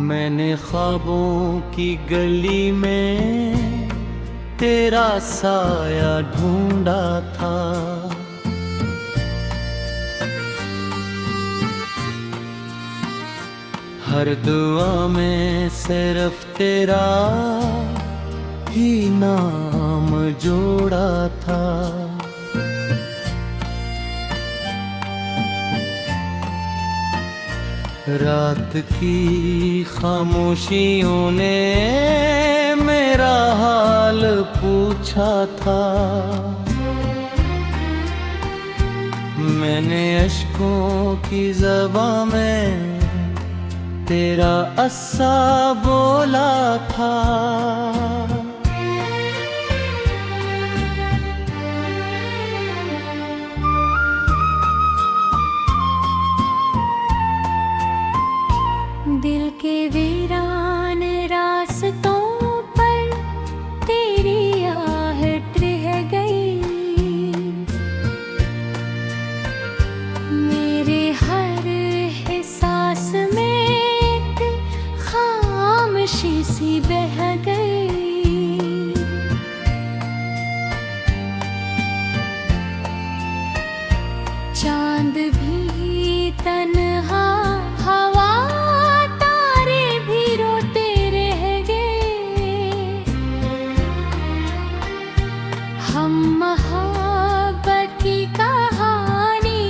मैंने ख्वाबों की गली में तेरा साया ढूंढा था। हर दुआ में सिर्फ तेरा ही नाम जोड़ा था। रात की खामोशियों ने मेरा हाल पूछा था। मैंने अश्कों की ज़बां में तेरा अस्सा बोला था। दिल के वीरान रास्तों पर तेरी आहट रह गई। मेरे हर एहसास में एक खामोशी सी बह गई। चांद भी तन्हा, हवा हम मोहब्बत की कहानी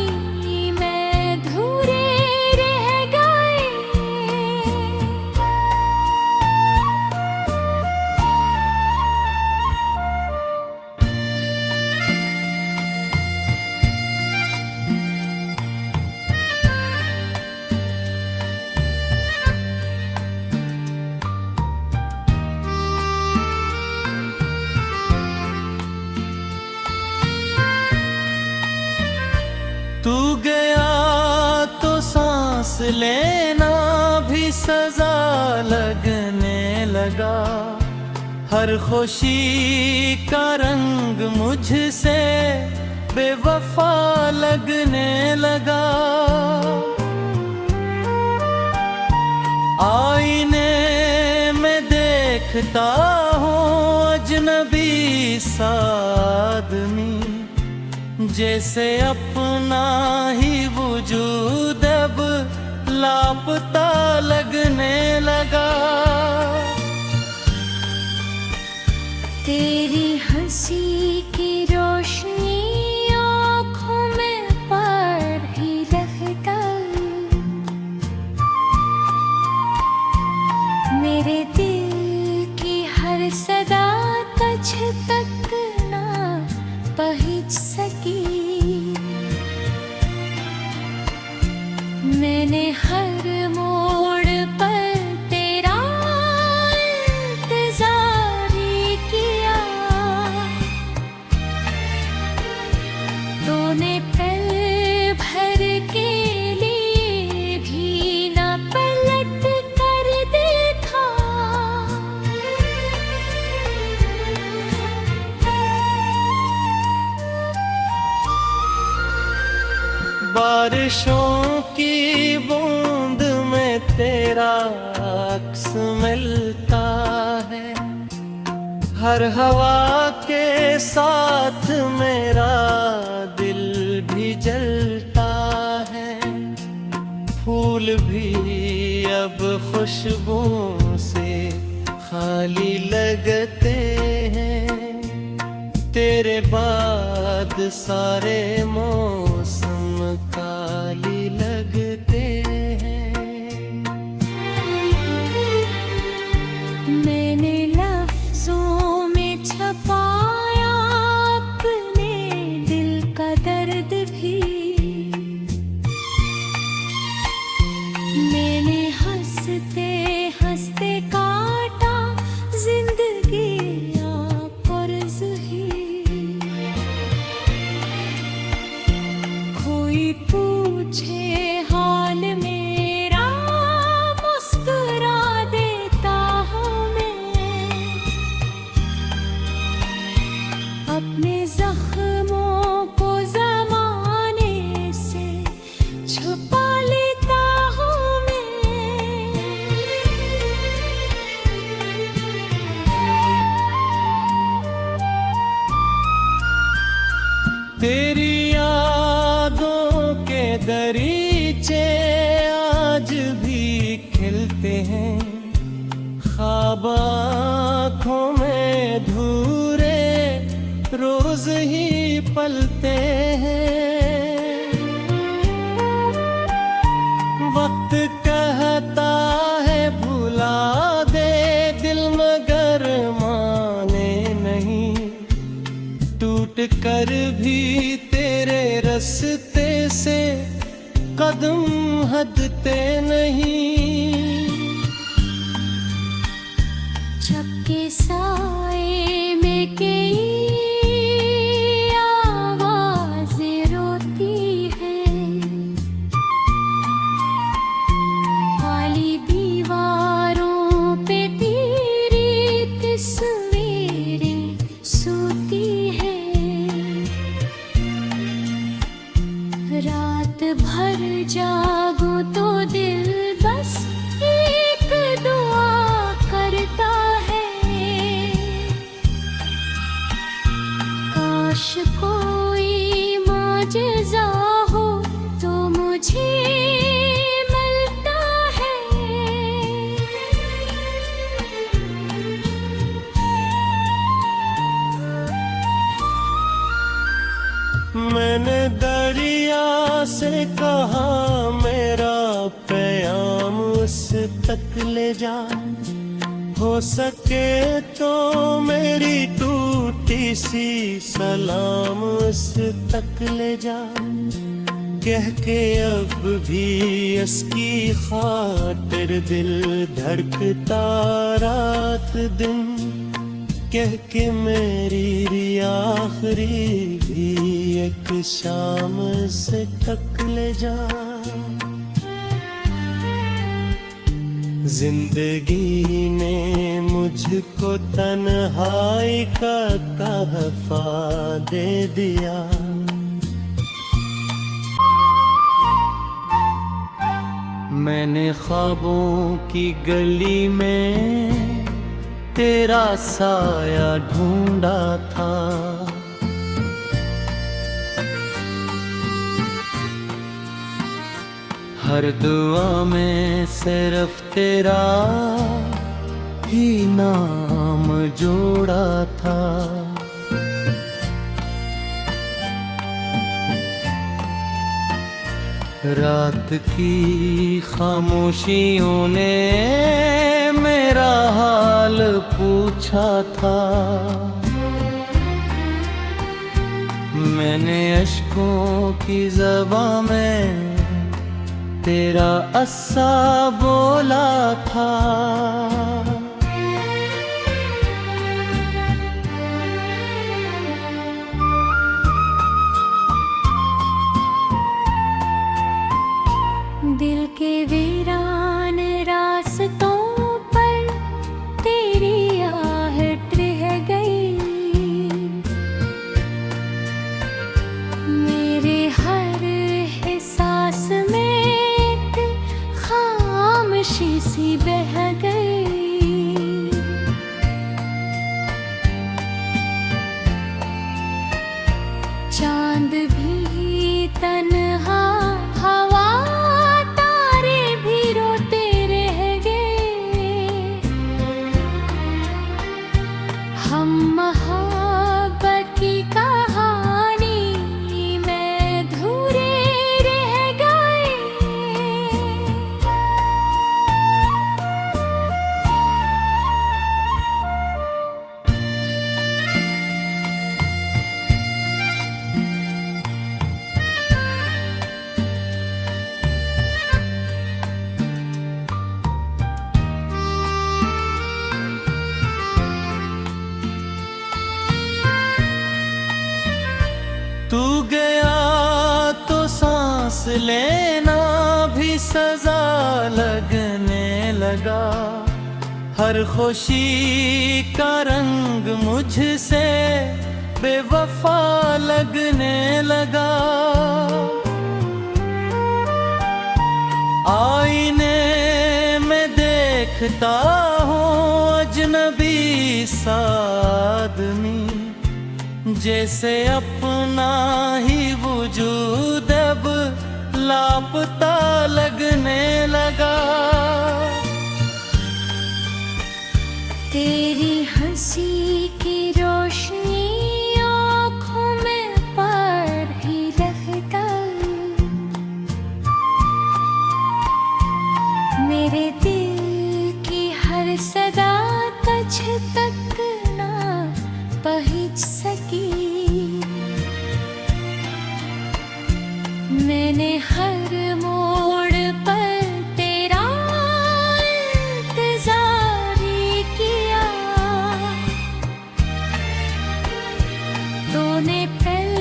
में अधूरे रह गए। तू गया तो सांस लेना भी सजा लगने लगा। हर खुशी का रंग मुझसे बेवफा लगने लगा। आईने में देखता हूँ अजनबी सा आदमी, जैसे अपना ही वजूद अब लापता लगने लगा। तेरी हंसी की रोशनी आँखों में पर ही रह गई। मेरे दिल की हर सदा तुझ तक ना पहुँच सकी। मैंने हर मोड़ पर तेरा इंतजार किया। तूने पल भर के लिए भी ना पलट कर देखा। बारिशों की बूंद में तेरा अक्स मिलता है। हर हवा के साथ मेरा दिल भी जलता है। फूल भी अब खुशबू से खाली लगते हैं। तेरे बाद सारे मौसम काली लगते हैं। मैंने लफ्जों में छपाया अपने दिल का दर्द भी। मैंने हंसते हंसते काटा जिंदगी दरीचे आज भी खिलते हैं, ख्वाब आँखों में धूरे रोज ही पलते हैं। वक्त कहता है भुला दे दिल मगर माने नहीं, टूट कर भी तेरे रास्ते से कदम हटते नहीं। झपके साए में कई आवाज़ें रोती हैं, खाली दीवारों पे तेरी तस्वीरें सोती हैं। रात भर जागो तो दिल बस एक दुआ करता है, काश कोई माजज़ा हो तो मुझे मिलता है। मैंने दरिया से कहा मेरा प्याम उस तक ले जा, हो सके तो मेरी टूटी सी सलाम उस तक ले जा। कह के अब भी इसकी खातिर दिल धड़कता रात दिन, कह के मेरी आखिरी भी एक शाम से तक ले जा। जिंदगी ने मुझको तन्हाई का तोहफा दे दिया। मैंने ख्वाबों की गली में तेरा साया ढूंढा था, हर दुआ में सिर्फ तेरा ही नाम जोड़ा था। रात की खामोशियों ने मेरा हाल पूछा था, मैंने अश्कों की ज़बां में तेरा अस्सा बोला था। दिल के वीरान रास्तों पर तेरी आहट रह गई, मेरे हर एहसास में एक खामोशी सी बह गई। चांद भी तन्हा, हवा तारे भी रोते रह गए, हम मोहब्बत की कहानी में अधूरे रह गए। तू गया तो सांस लेना भी सजा लगने लगा, हर खुशी का रंग मुझसे बेवफा लगने लगा। आईने में देखता हूँ अजनबी सा आदमी, जैसे अपना ही वजूद अब लापता लगने लगा। तेरी हंसी की रोशनी आँखों में पड़ ही रह गई। मेरे दिल की हर सदा तुझ तक ना पहुँच सकी। मैंने हर मोड़ पर तेरा इंतजार ही किया। तूने पल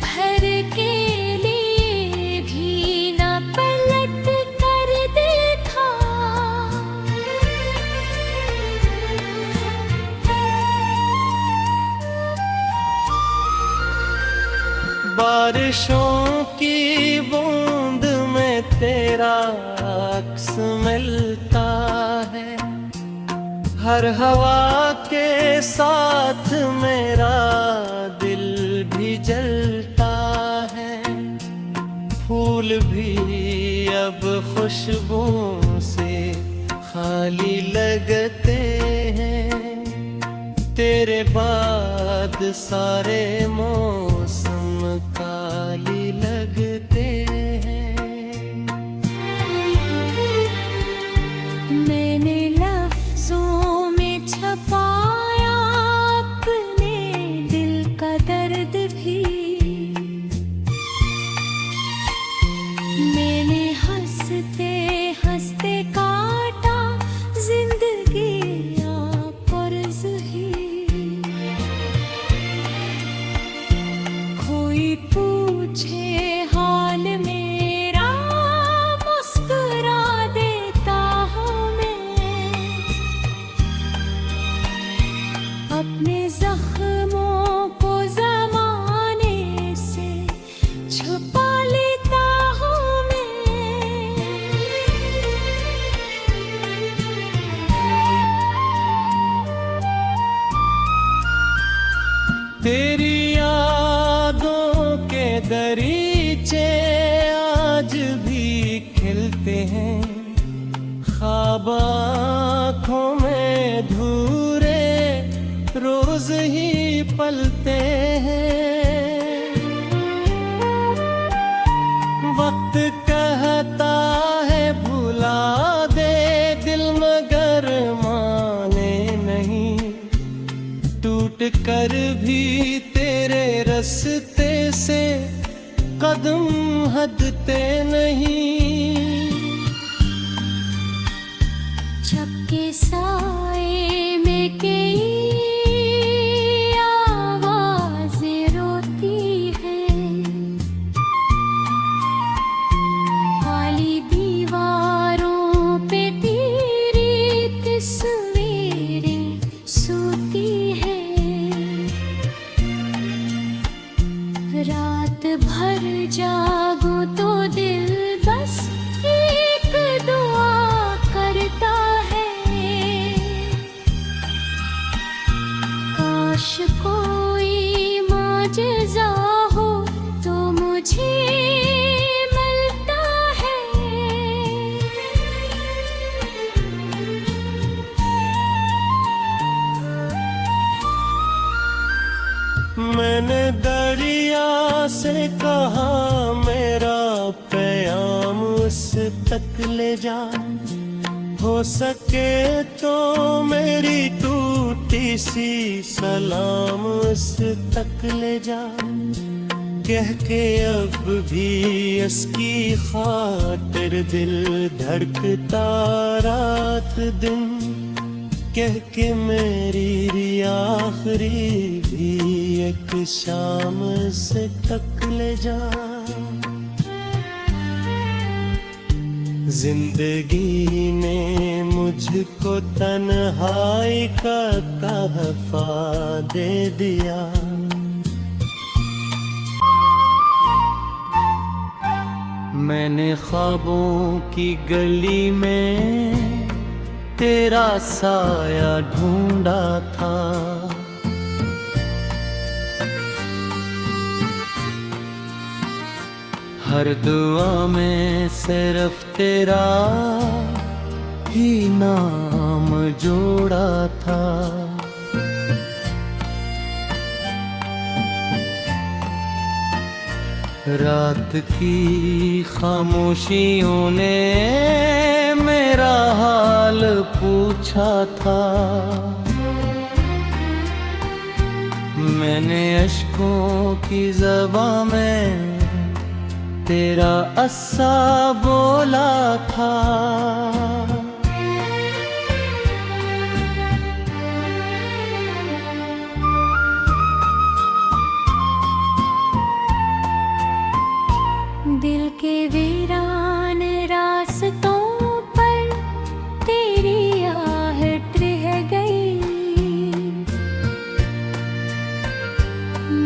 भर के लिए भी न पलट कर देखा। बारिशों की बूंद में तेरा अक्स मिलता है। हर हवा के साथ मेरा दिल भी जलता है। फूल भी अब खुशबू से खाली लगते हैं। तेरे बाद सारे मौसम काली लगते हैं। मैंने लफ्जों में छपाया अपने दिल का दर्द भी। मैंने हंसते हंसते काटा जिंदगी कर्ज ही। कोई पूछे हाल मेरा मुस्कुरा देता हूँ मैं। अपने जख्मों को ज़माने से छुपा लेता हूँ मैं। तेरी यादों के दरीचे आज भी खिलते हैं। ख्वाब आँखों में धूरे रोज ही पलते हैं। वक्त कहता है भुला दे दिल मगर माने नहीं। टूट कर भी तेरे रास्ते से कदम हटते नहीं। छपके साए में कई आवाज़ें रोती हैं। खाली दीवारों पे तेरी तस्वीरें सोती हैं। रात भर जागूं तो दिल बस एक दुआ करता है। काश कोई माजज़ा हो तो मुझे मिलता है। मैंने दरिया से कहा मेरा प्याम उस तक ले जा। हो सके तो मेरी टूटी सी सलाम उस तक ले जा। कह के अब भी इसकी खातिर दिल धड़कता रात दिन। कह के मेरी आखिरी भी एक शाम से तक ले जा। जिंदगी ने मुझको तन्हाई का तोहफा दे दिया। मैंने ख्वाबों की गली में तेरा साया ढूंढा था। हर दुआ में सिर्फ तेरा ही नाम जोड़ा था। रात की खामोशियों ने मेरा हाल पूछा था। मैंने अश्कों की ज़बां में तेरा अस्सा बोला था। दिल के वीरान रास्तों पर तेरी आहट रह गई।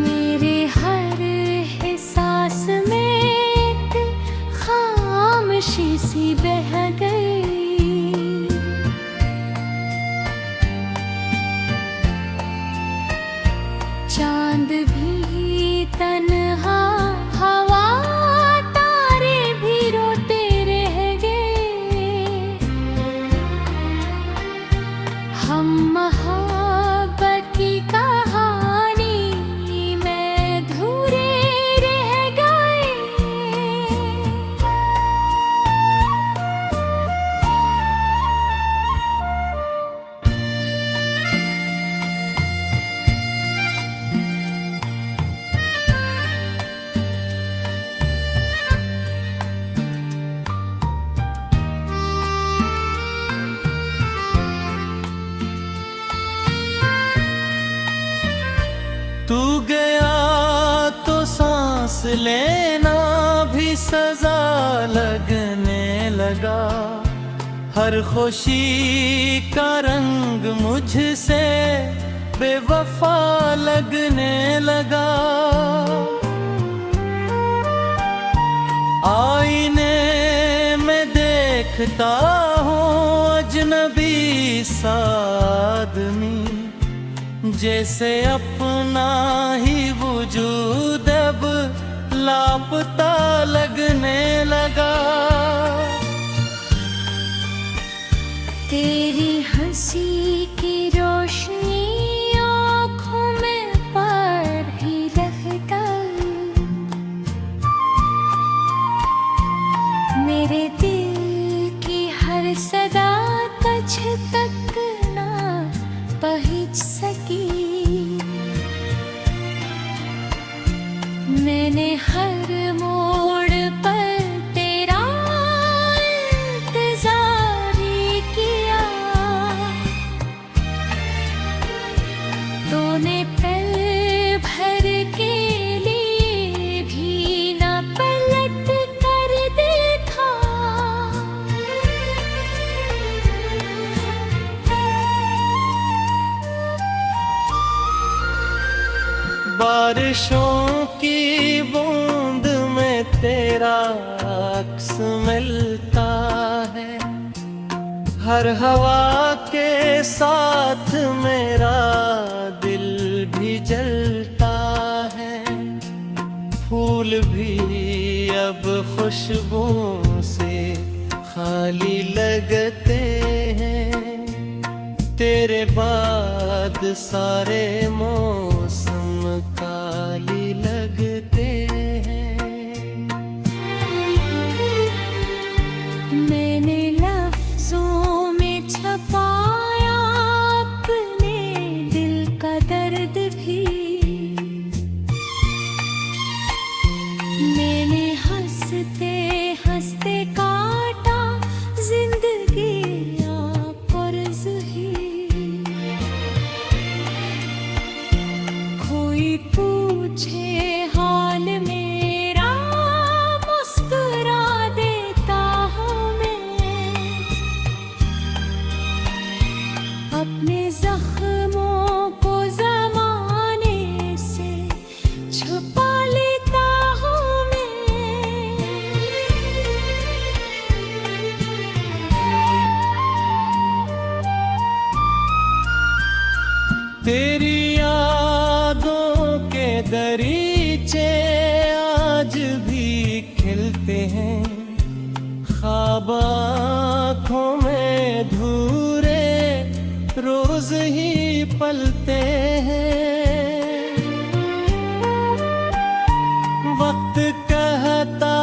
मेरे हर एहसास में एक खामोशी सी बह गई। चांद भी तन्हा, हवा हम मोहब्बत की कहानी में अधूरे रह गए। तू गया तो सांस लेना भी सजा लगने लगा। हर खुशी का रंग मुझसे बेवफा लगने लगा। आईने में देखता हूँ अजनबी सा आदमी, जैसे अपना ही वजूद अब लापता लगने लगा। तेरी हंसी की रोशनी आँखों में पर भी रह गई। मेरे दिल की हर सदा तुझ तक ना पहुँच सकी। मैंने हर मोड़ पर तेरा इंतजार किया। तूने पल भर के लिए भी न पलट कर देखा। बारिशों की बूंद में तेरा अक्स मिलता है। हर हवा के साथ मेरा दिल भी जलता है। फूल भी अब खुशबू से खाली लगते हैं। तेरे बाद सारे मौसम काली लगते हैं। मैंने लफ्जों में छपाया अपने दिल का दर्द भी। मैंने हंसते हंसते काटा जिंदगी पुरज़ ही। कोई पूछे हाल मेरा मुस्कुरा देता हूँ मैं। अपने जख्मों को ज़माने से छुपा लेता हूँ मैं। तेरी यादों के दरीचे आज भी खिल अब आँखों में धूरे रोज ही पलते हैं। वक्त कहता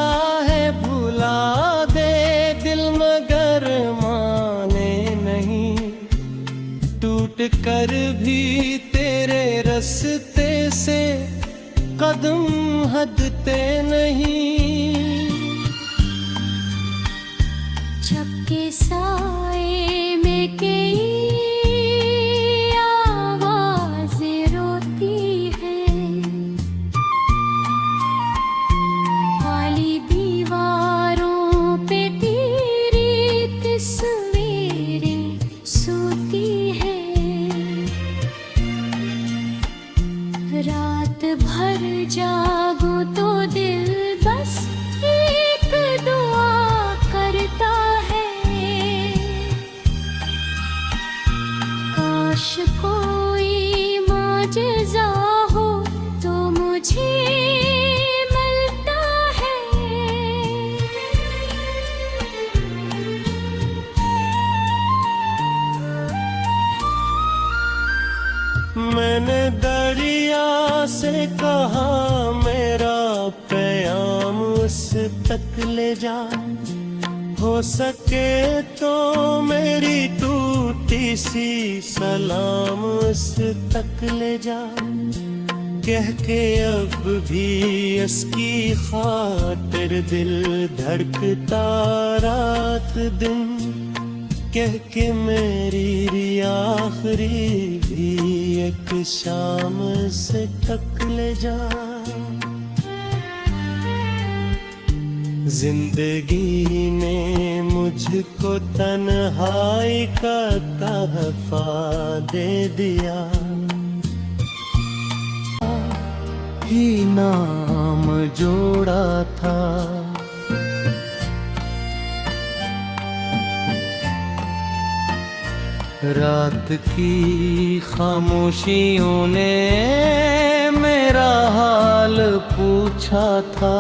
है भुला दे दिल मगर माने नहीं, टूट कर भी तेरे रास्ते से कदम हटते नहीं। झपके साए में कई आवाज़ें रोती हैं, खाली दीवारों पे तेरी तस्वीरें सोती हैं। रात भर जागो तो दिल बस एक दुआ करता है, काश कोई माजज़ा हो तो मुझे मिलता है। मैंने दरिया से कहा मेरा प्याम उस तक ले जा, हो सके तो मेरी टूटी सी सलाम उस तक ले जा। कह के अब भी उसकी खातिर दिल धड़कता रात दिन, कह के मेरी आखिरी भी एक शाम से तक ले जा। जिंदगी ने मुझको तन्हाई का तहफा दे दिया, ही नाम जोड़ा था। रात की खामोशियों ने मेरा हाल पूछा था,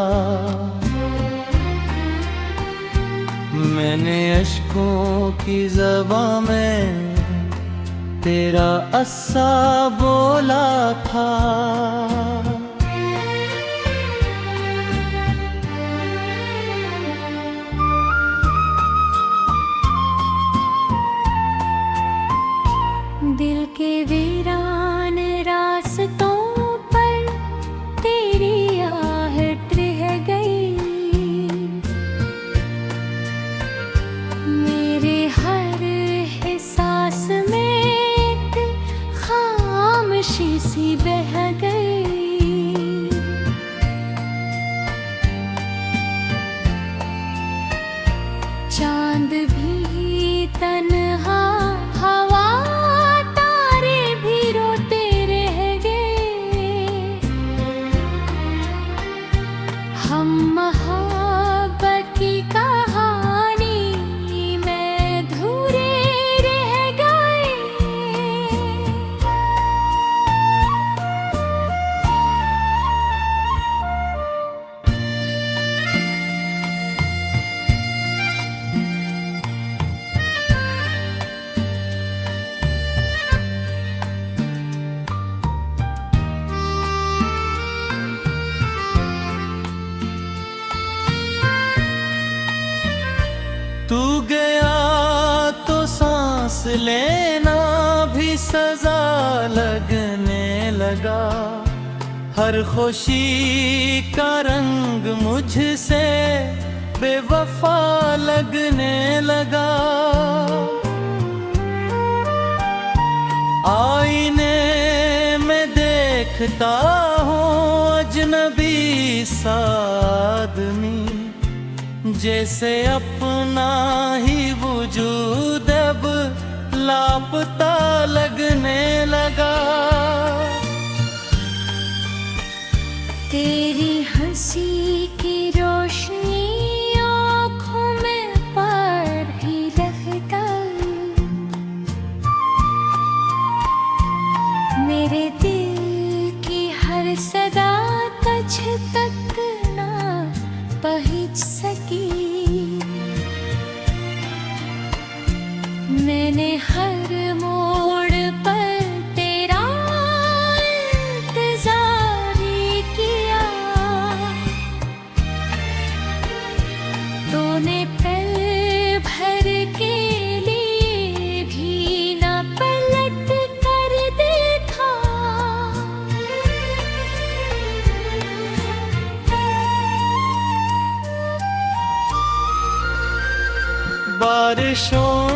मैंने अश्कों की ज़बां में तेरा अस्सा बोला था। दिल के वीरान रास्तों पर तेरी आहट रह गई, मेरे हर एहसास में एक खामोशी सी बह गई। चांद भी तन्हा, हवा हम मोहब्बत की कहानी में अधूरे रह गए। तू गया तो सांस लेना भी सजा लगने लगा, हर खुशी का रंग मुझसे बेवफा लगने लगा। आईने में देखता हूँ अजनबी सा आदमी, जैसे अपना ही वजूद अब लापता लगने लगा। तेरी हंसी की रोशनी आँखों में पड़ ही लगता, मेरे दिल की हर सदा तुझ तक ना पहुँच सकी। मैंने हर मोड़ पर तेरा इंतजार किया, तूने पल भर के लिए भी न पलट कर देखा। बारिशों